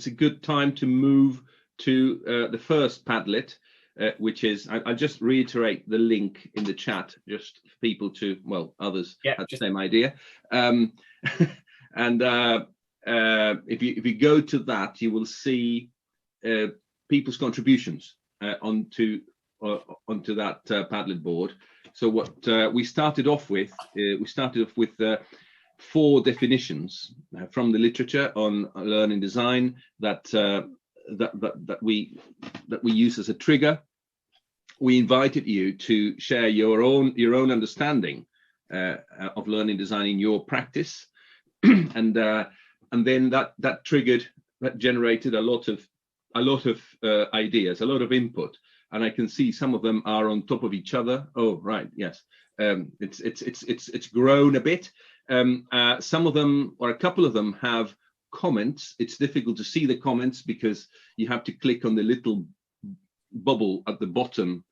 it's a good time to move to the first Padlet, which is, I'll just reiterate the link in the chat, just for people to, well, others had the same idea. And if you go to that, you will see people's contributions onto that Padlet board. So what we started off with, 4 definitions from the literature on learning design that we use as a trigger. We invited you to share your own understanding of learning design in your practice, and then that generated a lot of ideas, a lot of input, and I can see some of them are on top of each other. Oh, right, yes, it's grown a bit. Some of them, or a couple of them, have comments. It's difficult to see the comments because you have to click on the little bubble at the bottom,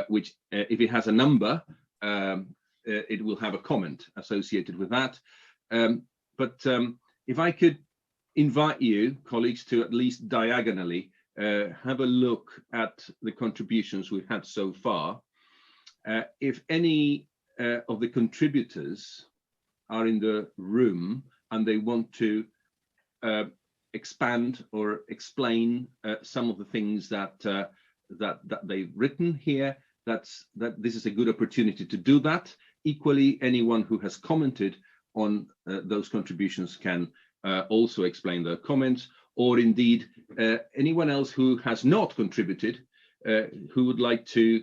which if it has a number, it will have a comment associated with that. But if I could invite you, colleagues, to at least diagonally have a look at the contributions we've had so far. If any of the contributors are in the room and they want to expand or explain some of the things that they've written here, that this is a good opportunity to do that. Equally, anyone who has commented on those contributions can also explain their comments, or indeed anyone else who has not contributed, who would like to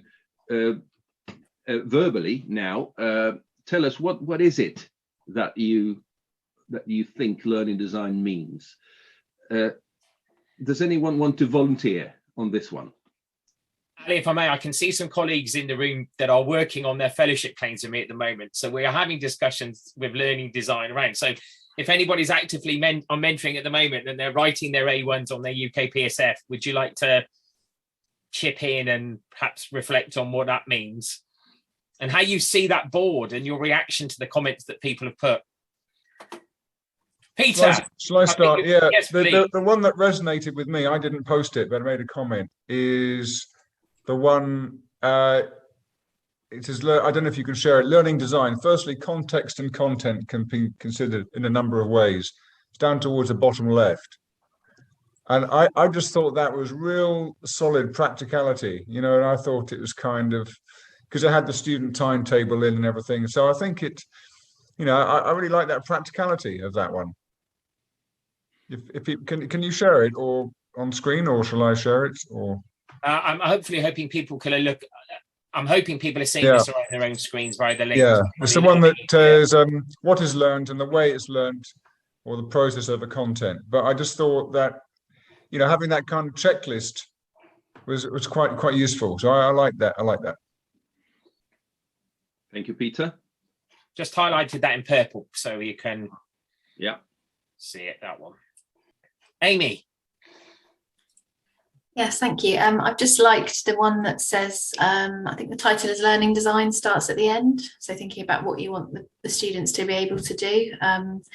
verbally now tell us what is it that you think learning design means. Does anyone want to volunteer on this one? Ali, if I may, I can see some colleagues in the room that are working on their fellowship claims with me at the moment. So we are having discussions with learning design around. So if anybody's actively on mentoring at the moment and they're writing their A1s on their UK PSF, would you like to chip in and perhaps reflect on what that means and how you see that board and your reaction to the comments that people have put? Peter, shall I start? Yeah, yes, the one that resonated with me, I didn't post it, but I made a comment, is the one, it says, I don't know if you can share it, learning design. Firstly, context and content can be considered in a number of ways. It's down towards the bottom left. And I just thought that was real solid practicality, you know, and I thought it was kind of, because it had the student timetable in and everything. So I think it, you know, I really like that practicality of that one. If you can you share it or on screen, or shall I share it? Or I'm hoping people can look. I'm hoping people are seeing this on their own screens via the link. Yeah, it's the one that is what is learned and the way it's learned, or the process of the content. But I just thought that, you know, having that kind of checklist was quite useful. So I like that. I like that. Thank you, Peter. Just highlighted that in purple so you can see it, that one. Amy. Yes, thank you. I've just liked the one that says, I think the title is Learning Design Starts at the End. So thinking about what you want the students to be able to do. And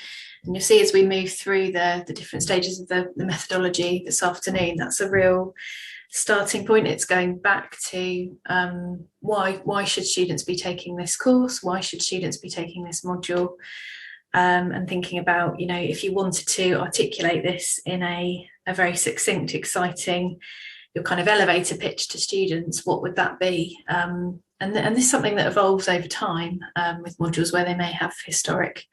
you'll see as we move through the different stages of the methodology this afternoon, that's a real starting point. It's going back to why should students be taking this course? Why should students be taking this module? And thinking about, you know, if you wanted to articulate this in a very succinct, exciting, your kind of elevator pitch to students, what would that be? And this is something that evolves over time with modules where they may have historic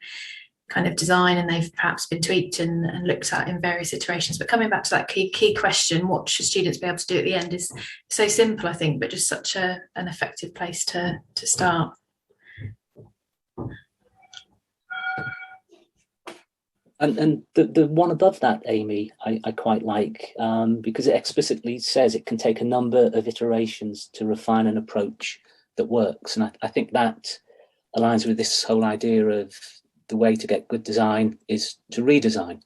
kind of design and they've perhaps been tweaked and looked at in various iterations. But coming back to that key question, what should students be able to do at the end, is so simple, I think, but just such an effective place to start. And the one above that, Amy, I quite like, because it explicitly says it can take a number of iterations to refine an approach that works. And I think that aligns with this whole idea of the way to get good design is to redesign.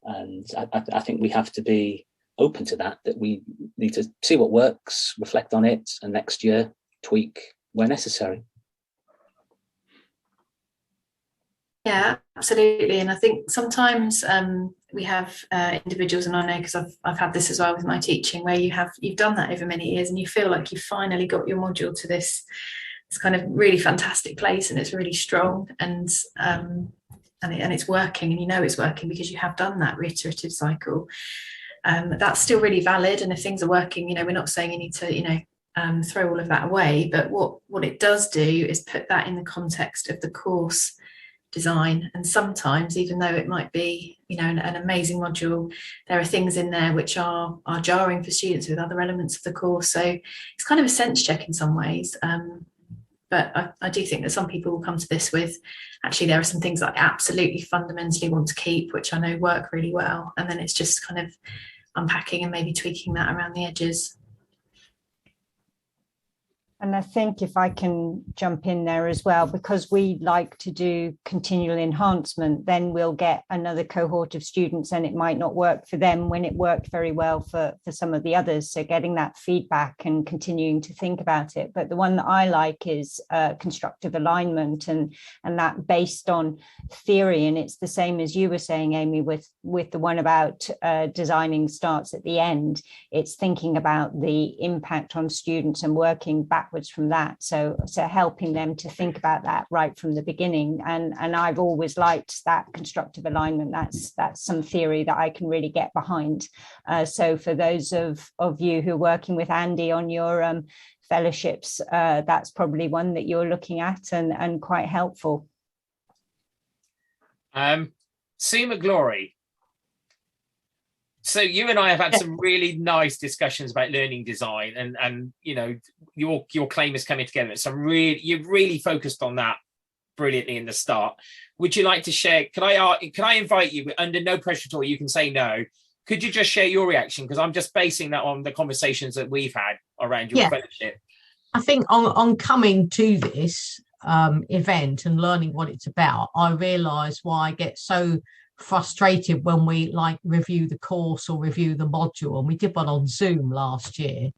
And I think we have to be open to that we need to see what works, reflect on it, and next year tweak where necessary. Yeah, absolutely. And I think sometimes we have individuals, and I know because I've had this as well with my teaching, where you've done that over many years and you feel like you've finally got your module to this kind of really fantastic place, and it's really strong, and it's working, and you know it's working because you have done that reiterative cycle. That's still really valid, and if things are working, we're not saying you need to throw all of that away, but what it does do is put that in the context of the course design. And sometimes, even though it might be an amazing module, there are things in there which are jarring for students with other elements of the course. So it's kind of a sense check in some ways, but I do think that some people will come to this with, actually there are some things that I absolutely fundamentally want to keep, which I know work really well, and then it's just kind of unpacking and maybe tweaking that around the edges. And I think if I can jump in there as well, because we like to do continual enhancement, then we'll get another cohort of students and it might not work for them when it worked very well for some of the others. So getting that feedback and continuing to think about it. But the one that I like is constructive alignment, and that based on theory. And it's the same as you were saying, Amy, with the one about designing starts at the end. It's thinking about the impact on students and working backwards from that, so helping them to think about that right from the beginning. And I've always liked that constructive alignment. That's some theory that I can really get behind. So for those of you who are working with Andy on your fellowships, that's probably one that you're looking at and quite helpful. Sue McGlory. So you and I have had some really nice discussions about learning design, and your claim is coming together. You've really focused on that brilliantly in the start. Would you like to share? Can I invite you, under no pressure at all? You can say no. Could you just share your reaction? Because I'm just basing that on the conversations that we've had around your fellowship. I think on coming to this event and learning what it's about, I realised why I get so frustrated when we review the course or review the module. And we did one on Zoom last year,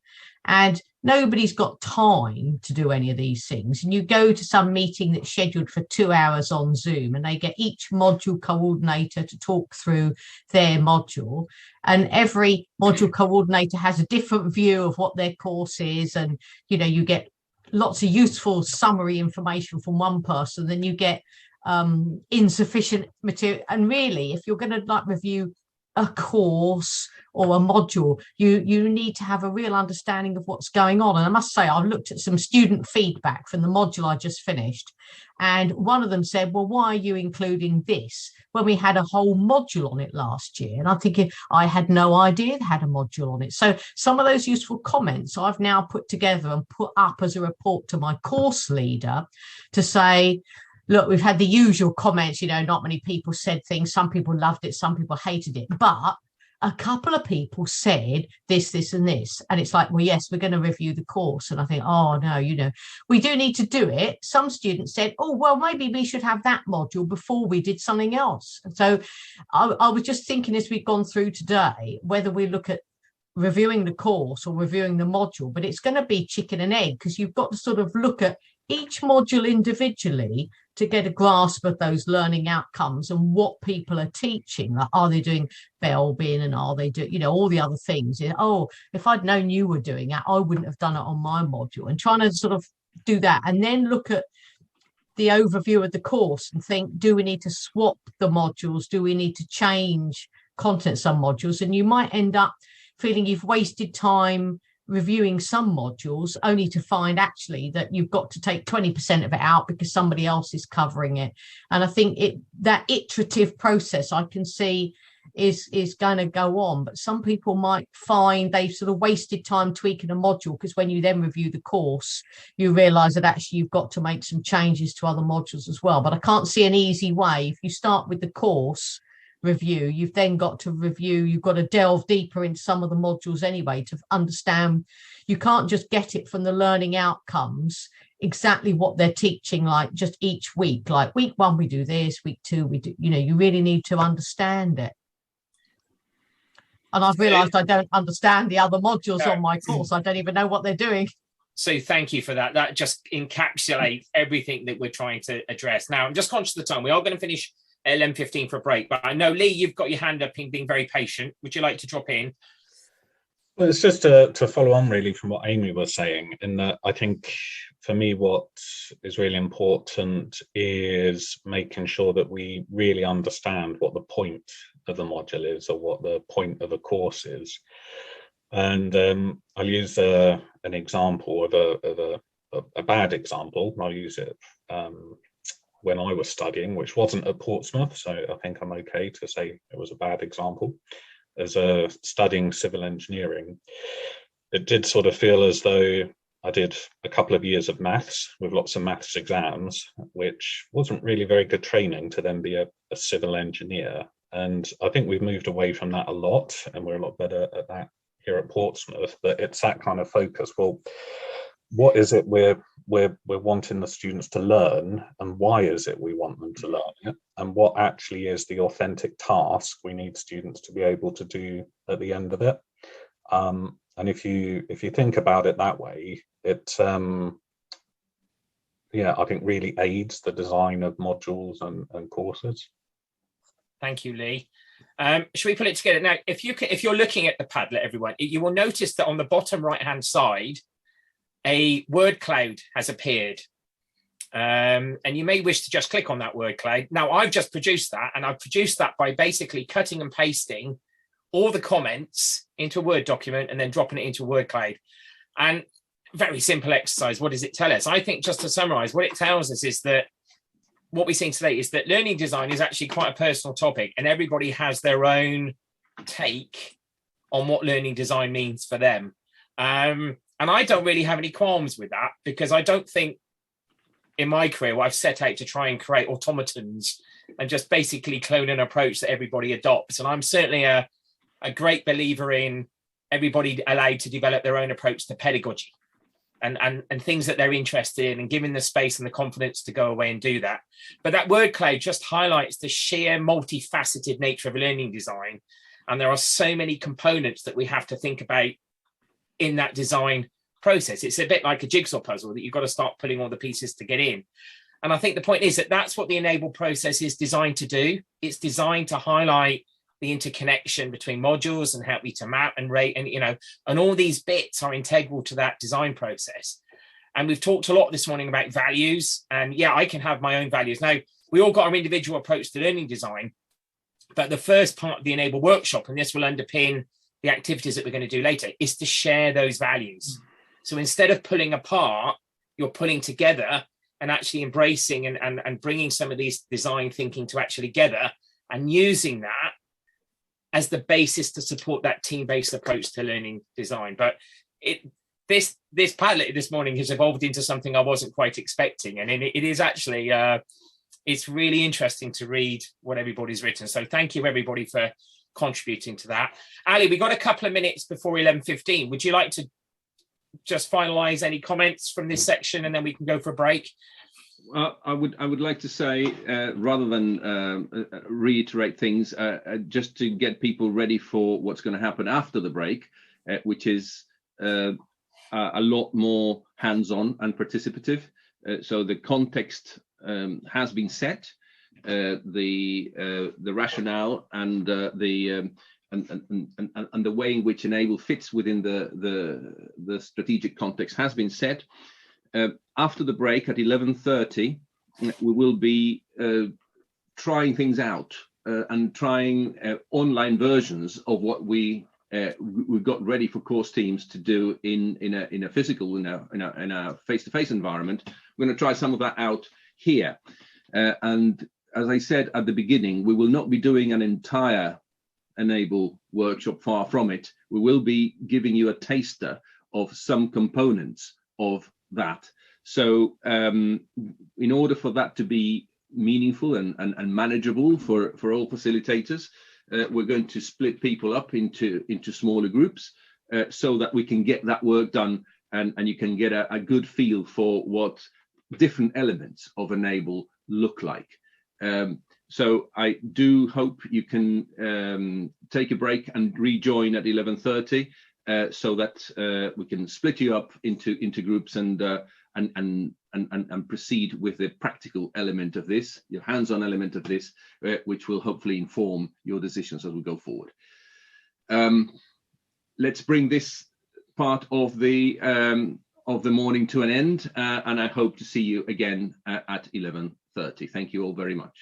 and nobody's got time to do any of these things. And you go to some meeting that's scheduled for 2 hours on Zoom, and they get each module coordinator to talk through their module, and every module coordinator has a different view of what their course is. And you get lots of useful summary information from one person, then you get insufficient material. And really, if you're going to review a course or a module, you need to have a real understanding of what's going on. And I must say, I've looked at some student feedback from the module I just finished, and one of them said, well, why are you including this when we had a whole module on it last year? And I'm thinking, I had no idea they had a module on it. So some of those useful comments I've now put together and put up as a report to my course leader to say, look, we've had the usual comments, not many people said things. Some people loved it, some people hated it. But a couple of people said this, this, and this. And it's like, well, yes, we're going to review the course. And I think, oh, no, we do need to do it. Some students said, oh, well, maybe we should have that module before we did something else. And so I was just thinking, as we've gone through today, whether we look at reviewing the course or reviewing the module, but it's going to be chicken and egg, because you've got to sort of look at each module individually to get a grasp of those learning outcomes and what people are teaching. Like, are they doing well-being, and are they doing, all the other things? Oh, if I'd known you were doing that, I wouldn't have done it on my module. And trying to sort of do that, and then look at the overview of the course and think, do we need to swap the modules? Do we need to change content some modules? And you might end up feeling you've wasted time reviewing some modules only to find actually that you've got to take 20% of it out because somebody else is covering it. And I think that iterative process I can see is going to go on, but some people might find they've sort of wasted time tweaking a module, because when you then review the course, you realize that actually you've got to make some changes to other modules as well. But I can't see an easy way. If you start with the course review, you've then got to review, you've got to delve deeper into some of the modules anyway to understand. You can't just get it from the learning outcomes exactly what they're teaching, like just each week, like week 1 we do this, week 2 we do, you really need to understand it. And I've realized I don't understand the other modules on my course. I don't even know what they're doing. So thank you for that. That just encapsulates everything that we're trying to address. Now, I'm just conscious of the time. We are going to finish at 11:15 for a break. But I know, Lee, you've got your hand up and being very patient. Would you like to drop in? Well, it's just to follow on really from what Amy was saying, in that I think for me what is really important is making sure that we really understand what the point of the module is, or what the point of a course is. And I'll use an example of a bad example. I'll use it when I was studying, which wasn't at Portsmouth, so I think I'm okay to say it was a bad example. As studying civil engineering, it did sort of feel as though I did a couple of years of maths with lots of maths exams, which wasn't really very good training to then be a civil engineer. And I think we've moved away from that a lot, and we're a lot better at that here at Portsmouth. But it's that kind of focus. Well, what is it we're wanting the students to learn, and why is it we want them to learn it, and what actually is the authentic task we need students to be able to do at the end of it. And if you think about it that way, it I think really aids the design of modules and courses. Thank you, Lee. Should we put it together now? If you're looking at the Padlet, everyone, you will notice that on the bottom right hand side, a word cloud has appeared, and you may wish to just click on that word cloud. Now, I've just produced that, and I've produced that by basically cutting and pasting all the comments into a Word document and then dropping it into a word cloud. And very simple exercise. What does it tell us? I think, just to summarize, what it tells us is that what we've seen today is that learning design is actually quite a personal topic, and everybody has their own take on what learning design means for them. And I don't really have any qualms with that, because I don't think in my career I've set out to try and create automatons and just basically clone an approach that everybody adopts. And I'm certainly a great believer in everybody allowed to develop their own approach to pedagogy and things that they're interested in, and giving the space and the confidence to go away and do that. But that word cloud just highlights the sheer multifaceted nature of learning design. And there are so many components that we have to think about in that design process. It's a bit like a jigsaw puzzle that you've got to start putting all the pieces to get in. And I think the point is that that's what the enable process is designed to do. It's designed to highlight the interconnection between modules and help you to map and rate, and all these bits are integral to that design process. And we've talked a lot this morning about values, and yeah, I can have my own values. Now, we all got our individual approach to learning design, but the first part of the enable workshop, and this will underpin the activities that we're going to do later, is to share those values. So instead of pulling apart, you're pulling together and actually embracing and bringing some of these design thinking to actually together, and using that as the basis to support that team-based approach to learning design. But this Padlet this morning has evolved into something I wasn't quite expecting, and it is actually it's really interesting to read what everybody's written. So thank you everybody for contributing to that. Ali, we got a couple of minutes before 11:15. Would you like to just finalize any comments from this section, and then we can go for a break? I would like to say, rather than reiterate things, just to get people ready for what's going to happen after the break, which is a lot more hands-on and participative. So the context has been set, the rationale and the way in which Enable fits within the strategic context has been set. After the break at 11:30, we will be trying things out and trying online versions of what we've got ready for course teams to do in a physical, in a face-to-face environment. We're going to try some of that out here, and as I said at the beginning, we will not be doing an entire Enable workshop, far from it. We will be giving you a taster of some components of that. So in order for that to be meaningful and manageable for all facilitators, we're going to split people up into smaller groups so that we can get that work done, and you can get a good feel for what different elements of Enable look like. So I do hope you can take a break and rejoin at 11:30 so that we can split you up into groups, and and proceed with the practical element of this, your hands-on element of this, which will hopefully inform your decisions as we go forward. Let's bring this part of the morning to an end, and I hope to see you again at 11:30. Thank you all very much.